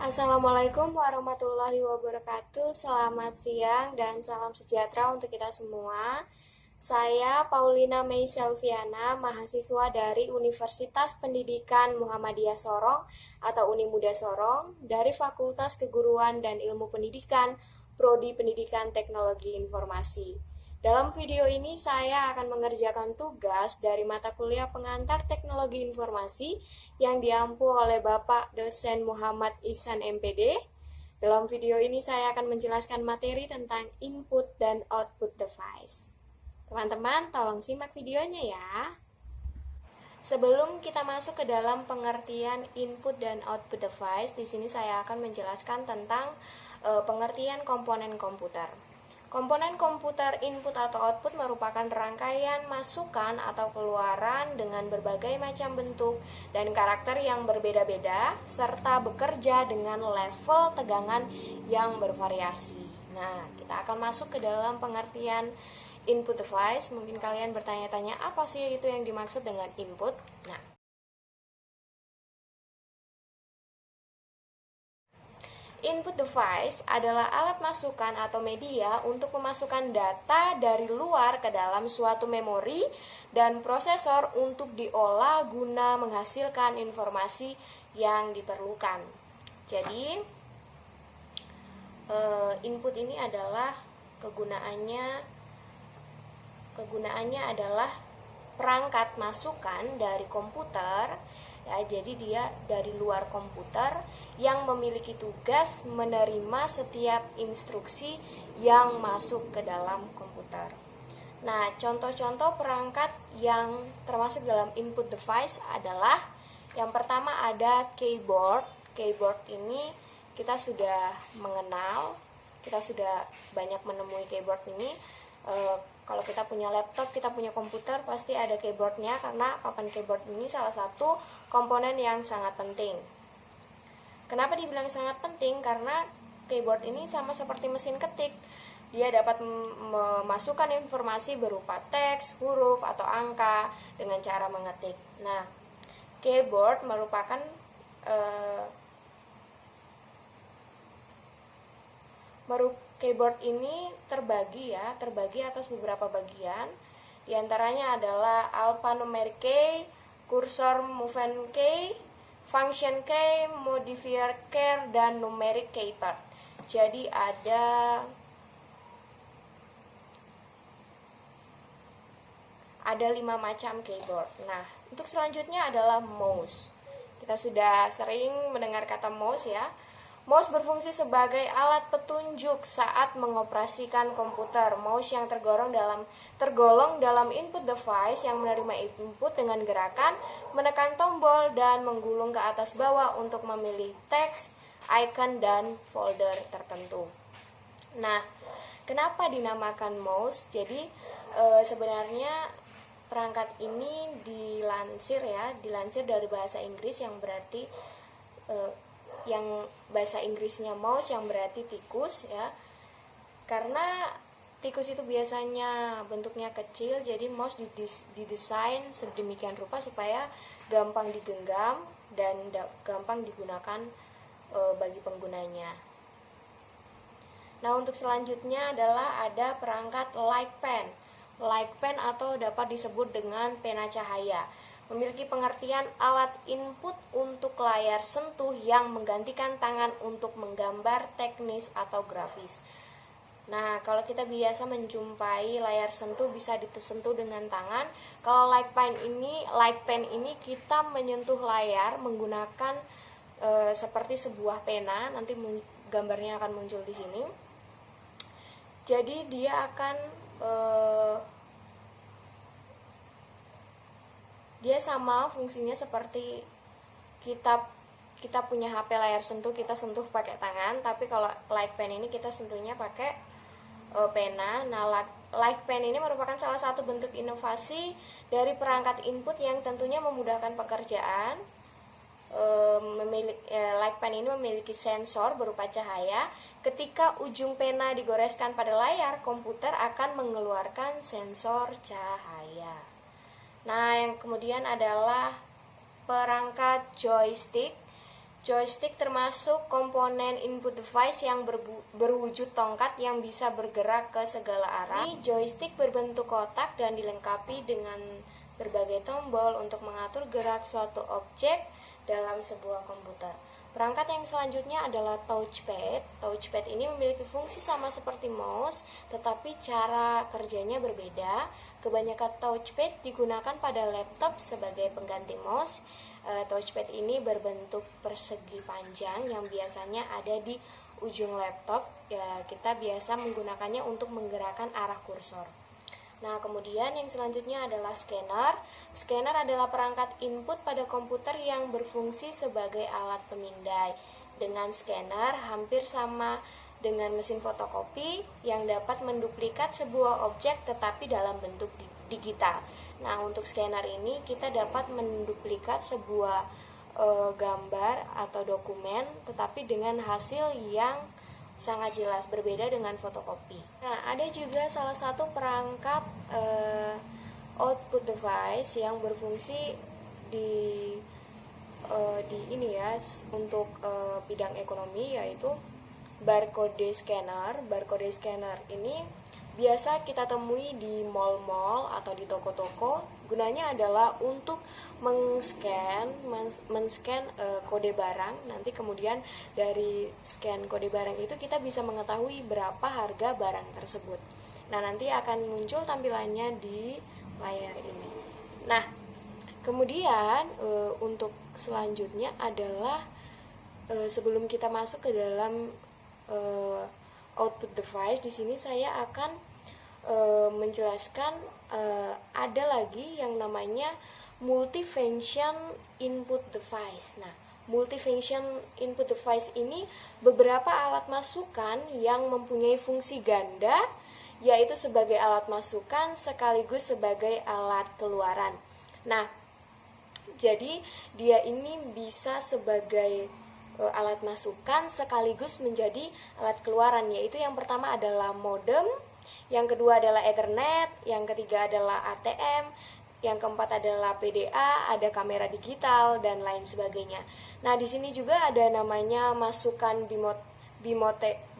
Assalamualaikum warahmatullahi wabarakatuh. Selamat siang dan salam sejahtera untuk kita semua. Saya Paulina Mei Selviana, mahasiswa dari Universitas Pendidikan Muhammadiyah Sorong atau Unimuda Sorong dari Fakultas Keguruan dan Ilmu Pendidikan, Prodi Pendidikan Teknologi Informasi. Dalam video ini saya akan mengerjakan tugas dari mata kuliah pengantar teknologi informasi yang diampu oleh Bapak dosen Muhammad Ihsan MPD. Dalam video ini saya akan menjelaskan materi tentang input dan output device. Teman-teman, tolong simak videonya ya. Sebelum kita masuk ke dalam pengertian input dan output device, di sini saya akan menjelaskan tentang pengertian komponen komputer. Komponen komputer input atau output merupakan rangkaian masukan atau keluaran dengan berbagai macam bentuk dan karakter yang berbeda-beda serta bekerja dengan level tegangan yang bervariasi. Nah, kita akan masuk ke dalam pengertian input device. Mungkin kalian bertanya-tanya apa sih itu yang dimaksud dengan input? Nah, input device adalah alat masukan atau media untuk memasukkan data dari luar ke dalam suatu memori dan prosesor untuk diolah guna menghasilkan informasi yang diperlukan. Jadi, input ini adalah kegunaannya adalah perangkat masukan dari komputer. Ya, jadi dia dari luar komputer yang memiliki tugas menerima setiap instruksi yang masuk ke dalam komputer. Nah, contoh-contoh perangkat yang termasuk dalam input device adalah yang pertama ada keyboard. Keyboard ini kita sudah mengenal, kita sudah banyak menemui keyboard ini. Kalau kita punya laptop, kita punya komputer, pasti ada keyboardnya karena papan keyboard ini salah satu komponen yang sangat penting. Kenapa dibilang sangat penting? Karena keyboard ini sama seperti mesin ketik. Dia dapat memasukkan informasi berupa teks, huruf, atau angka dengan cara mengetik. Nah, keyboard merupakan keyboard ini terbagi atas beberapa bagian. Di antaranya adalah alphanumeric key, cursor movement key, function key, modifier key, dan numeric keypad. Jadi ada 5 macam keyboard. Nah, untuk selanjutnya adalah mouse. Kita sudah sering mendengar kata mouse ya. Mouse berfungsi sebagai alat petunjuk saat mengoperasikan komputer. Mouse yang tergolong dalam input device yang menerima input dengan gerakan menekan tombol dan menggulung ke atas bawah untuk memilih teks, icon, dan folder tertentu. Nah, kenapa dinamakan mouse? Jadi sebenarnya perangkat ini dilansir dari bahasa Inggris yang berarti yang bahasa Inggrisnya mouse yang berarti tikus ya. Karena tikus itu biasanya bentuknya kecil, jadi mouse didesain sedemikian rupa supaya gampang digenggam dan gampang digunakan bagi penggunanya. Nah, untuk selanjutnya adalah ada perangkat light pen. Light pen atau dapat disebut dengan pena cahaya. Memiliki pengertian alat input untuk layar sentuh yang menggantikan tangan untuk menggambar teknis atau grafis. Nah, kalau kita biasa menjumpai layar sentuh bisa disentuh dengan tangan. Kalau light pen ini kita menyentuh layar menggunakan seperti sebuah pena. Nanti gambarnya akan muncul di sini. Jadi dia akan dia sama fungsinya seperti kita punya HP layar sentuh, kita sentuh pakai tangan, tapi kalau light pen ini kita sentuhnya pakai pena. Nah, light pen ini merupakan salah satu bentuk inovasi dari perangkat input yang tentunya memudahkan pekerjaan. Light pen ini memiliki sensor berupa cahaya. Ketika ujung pena digoreskan pada layar, komputer akan mengeluarkan sensor cahaya. Nah, yang kemudian adalah perangkat joystick. Joystick termasuk komponen input device yang berwujud tongkat yang bisa bergerak ke segala arah. Joystick berbentuk kotak dan dilengkapi dengan berbagai tombol untuk mengatur gerak suatu objek dalam sebuah komputer. Perangkat yang selanjutnya adalah touchpad. Touchpad ini memiliki fungsi sama seperti mouse, tetapi cara kerjanya berbeda. Kebanyakan touchpad digunakan pada laptop sebagai pengganti mouse. Touchpad ini berbentuk persegi panjang yang biasanya ada di ujung laptop. Kita biasa menggunakannya untuk menggerakkan arah kursor. Nah, kemudian yang selanjutnya adalah scanner. Scanner adalah perangkat input pada komputer yang berfungsi sebagai alat pemindai. Dengan scanner hampir sama dengan mesin fotokopi yang dapat menduplikat sebuah objek tetapi dalam bentuk digital. Nah, untuk scanner ini kita dapat menduplikat sebuah gambar atau dokumen tetapi dengan hasil yang sangat jelas, berbeda dengan fotokopi. Nah, ada juga salah satu perangkat output device yang berfungsi di ini ya untuk bidang ekonomi, yaitu barcode scanner. Barcode scanner ini biasa kita temui di mall-mall atau di toko-toko. Gunanya adalah untuk men-scan kode barang. Nanti kemudian dari scan kode barang itu kita bisa mengetahui berapa harga barang tersebut. Nah, nanti akan muncul tampilannya di layar ini. Nah, kemudian untuk selanjutnya adalah sebelum kita masuk ke dalam output device, di sini saya akan menjelaskan ada lagi yang namanya multifunction input device. Nah, multifunction input device ini beberapa alat masukan yang mempunyai fungsi ganda, yaitu sebagai alat masukan sekaligus sebagai alat keluaran. Nah, jadi dia ini bisa sebagai alat masukan sekaligus menjadi alat keluaran, yaitu yang pertama adalah modem, yang kedua adalah Ethernet, yang ketiga adalah ATM, yang keempat adalah PDA, ada kamera digital dan lain sebagainya. Nah, di sini juga ada namanya masukan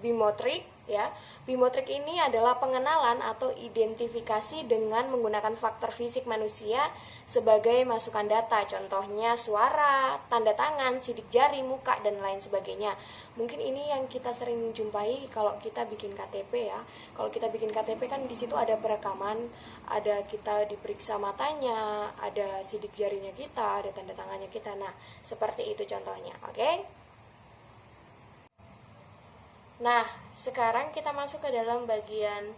biometrik ya. Biometrik ini adalah pengenalan atau identifikasi dengan menggunakan faktor fisik manusia sebagai masukan data, contohnya suara, tanda tangan, sidik jari, muka, dan lain sebagainya. Mungkin ini yang kita sering jumpai kalau kita bikin KTP ya. Kalau kita bikin KTP kan di situ ada perekaman, ada kita diperiksa matanya, ada sidik jarinya kita, ada tanda tangannya kita. Nah, seperti itu contohnya, oke? Nah, sekarang kita masuk ke dalam bagian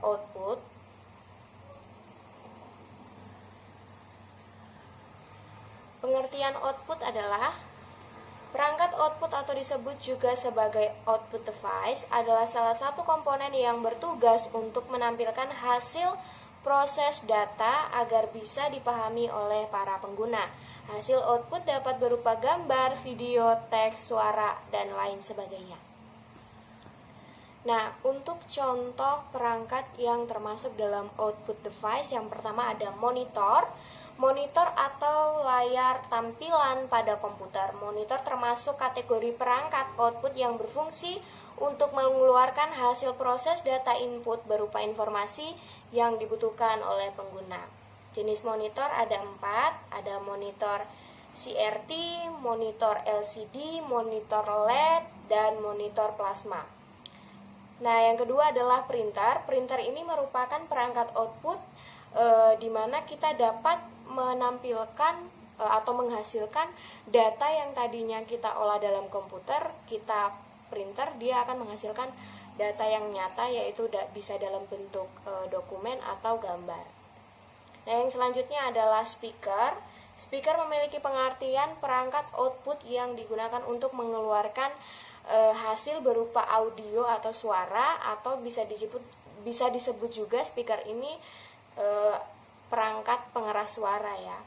output. Pengertian output adalah perangkat output atau disebut juga sebagai output device adalah salah satu komponen yang bertugas untuk menampilkan hasil proses data agar bisa dipahami oleh para pengguna. Hasil output dapat berupa gambar, video, teks, suara, dan lain sebagainya. Nah, untuk contoh perangkat yang termasuk dalam output device, yang pertama ada monitor. Monitor atau layar tampilan pada komputer. Monitor termasuk kategori perangkat output yang berfungsi untuk mengeluarkan hasil proses data input berupa informasi yang dibutuhkan oleh pengguna. Jenis monitor ada 4, ada monitor CRT, monitor LCD, monitor LED, dan monitor plasma. Nah, yang kedua adalah printer. Printer ini merupakan perangkat output di mana kita dapat menampilkan atau menghasilkan data yang tadinya kita olah dalam komputer, kita printer, dia akan menghasilkan data yang nyata, yaitu bisa dalam bentuk dokumen atau gambar. Nah, yang selanjutnya adalah speaker. Speaker memiliki pengertian perangkat output yang digunakan untuk mengeluarkan hasil berupa audio atau suara, atau bisa disebut juga speaker ini perangkat pengeras suara ya.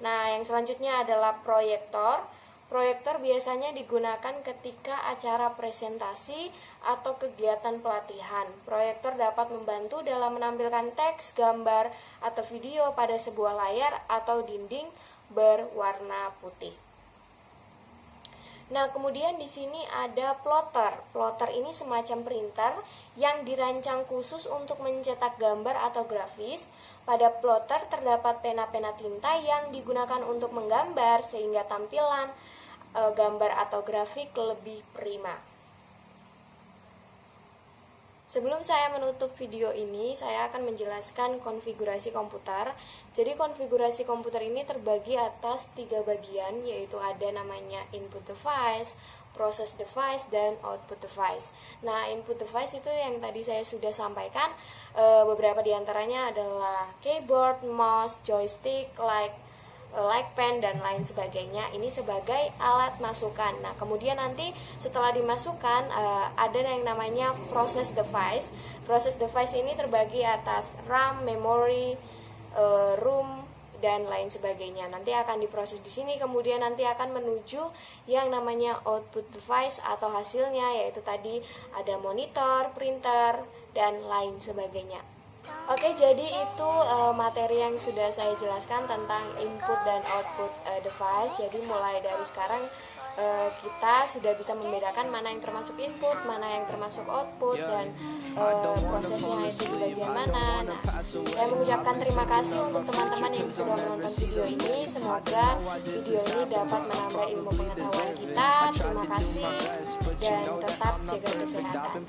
Nah, yang selanjutnya adalah proyektor. Proyektor biasanya digunakan ketika acara presentasi atau kegiatan pelatihan. Proyektor dapat membantu dalam menampilkan teks, gambar, atau video pada sebuah layar atau dinding berwarna putih. Nah, kemudian di sini ada plotter. Plotter ini semacam printer yang dirancang khusus untuk mencetak gambar atau grafis. Pada plotter terdapat pena-pena tinta yang digunakan untuk menggambar sehingga tampilan gambar atau grafik lebih prima. Sebelum saya menutup video ini, saya akan menjelaskan konfigurasi komputer. Jadi konfigurasi komputer ini terbagi atas 3 bagian, yaitu ada namanya input device, process device, dan output device. Nah, input device itu yang tadi saya sudah sampaikan, beberapa diantaranya adalah keyboard, mouse, joystick, like pen, dan lain sebagainya. Ini sebagai alat masukan. Nah, kemudian nanti setelah dimasukkan ada yang namanya process device. Process device ini terbagi atas RAM, memory, ROM, dan lain sebagainya. Nanti akan diproses di sini, kemudian nanti akan menuju yang namanya output device atau hasilnya, yaitu tadi ada monitor, printer, dan lain sebagainya. Oke, jadi itu materi yang sudah saya jelaskan tentang input dan output device. Jadi mulai dari sekarang kita sudah bisa membedakan mana yang termasuk input, mana yang termasuk output, dan prosesnya itu di bagian mana. Nah, saya mengucapkan terima kasih untuk teman-teman yang sudah menonton video ini. Semoga video ini dapat menambah ilmu pengetahuan kita. Terima kasih dan tetap jaga kesehatan.